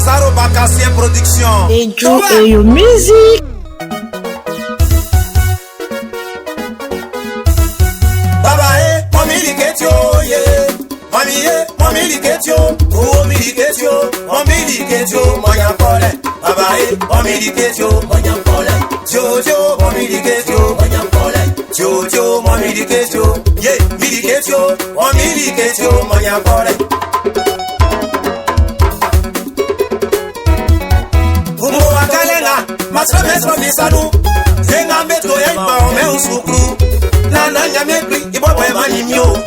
Azaro Bakassien Production. Et Joe et your music. Baba mami liketio mami liketio, oh miliketio, mami liketio, manya pole. Baba mami liketio, manya pole. Jojo mami liketio, manya pole. Jojo mami liketio, yeah miliketio, mami liketio, manya pole. Umo wakalenga, masra mesra misanu, zenga meto yaiba ome usukru. Nana nyamekri ibobwe manimyo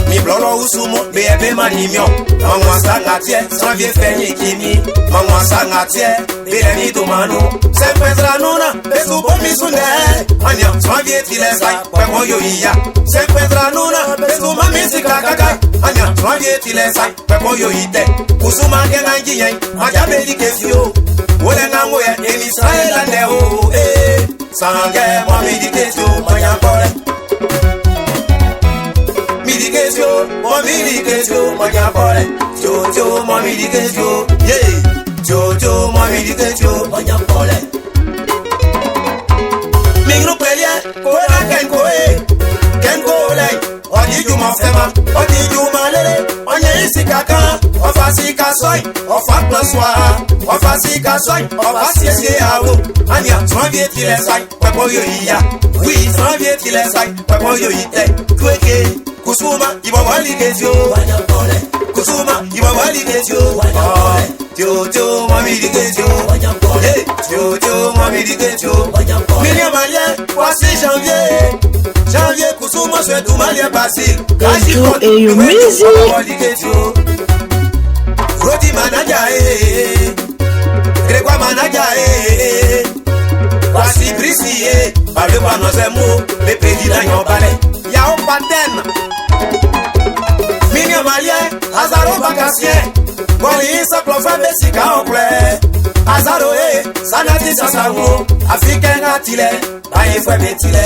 mi blolo usumo bebe manimyo mangwa sangatie sanvie fenye kimi mangwa sangatie bele ni domano sempetra nuna besu bomi sunde anya sanvie tilesai kweko yo iya sempetra nuna besu mami sikakaka anya sanvie tilesai kweko yo ite kusuma kenga ngiyen aja beli kefio wole ngango ya eni Israel ande o sange mami diketio manya pole. Miliketio, manya pole. Jojo, mami miliketio, yeah. Jojo, mami miliketio, manya pole. Mingru pelia, kola kenko le. Odi juma fema, odi juma lele. Onye isi kaka, ofasi kasoy, ofak plaswa, ofasi kasoy, ofasi eske awo. Anya, tranvier tilesai, pepo yo iya. Oui, tranvier tilesai, pepo yo ite. Kweke. Kusuma, iba wali ketio, wanya pole. Kusuma, iba wali ketio, wanya pole. Jojo, mami di ketio, wanya pole. Jojo, mami di ketio, wanya pole. Milia malien, voici janvier. Janvier, kusuma, c'est tout malien facile. Joe et your music. Rodi manaja, Grégoire manaja, voici Brissi, parle pas nos émots, mais pédis dans yon balai. Yao paten Minia malien Azaro Bakassien Wali sa plofa besika oncle Azaro sanati sasango Africain atile Baye fwe betile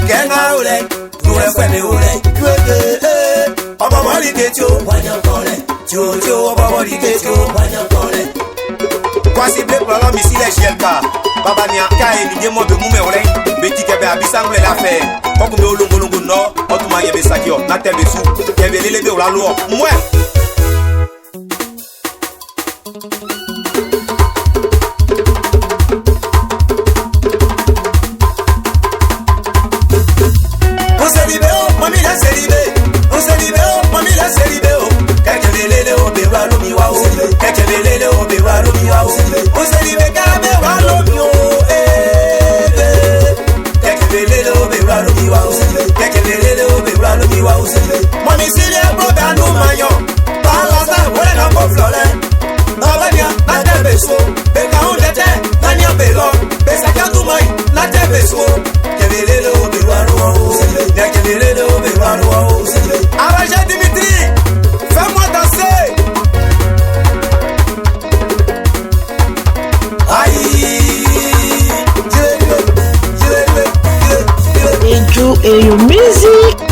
Kenga ole Nure fwe me ole Kweke Oba wali ketio Wanya pole Jojo oba wali ketio Wanya pole Kwa si ble plala misile shelka Baba ni akaye Nije mo be mume ole Beti kebe abisangle la fe Kokume olongolongo no Otuma yebe sakio Na tebe su Kebe lelebe ola luo Mwe On se libe o Mami la se libe On se libe o Mami la se libe o Keke lelele o bewa lo miwa o Keke lelele o bewa lo miwa o On se libe ka bewa lo mi o Mami sile boga no mayo Palasa wena ko flore Abania na tebeso Beka ondete Nanya belo Besa kandu mai na tebeso Kelele o bewaro Ne kelele o bewaro Araja Dimitri fais-moi danser Et Joe et your music.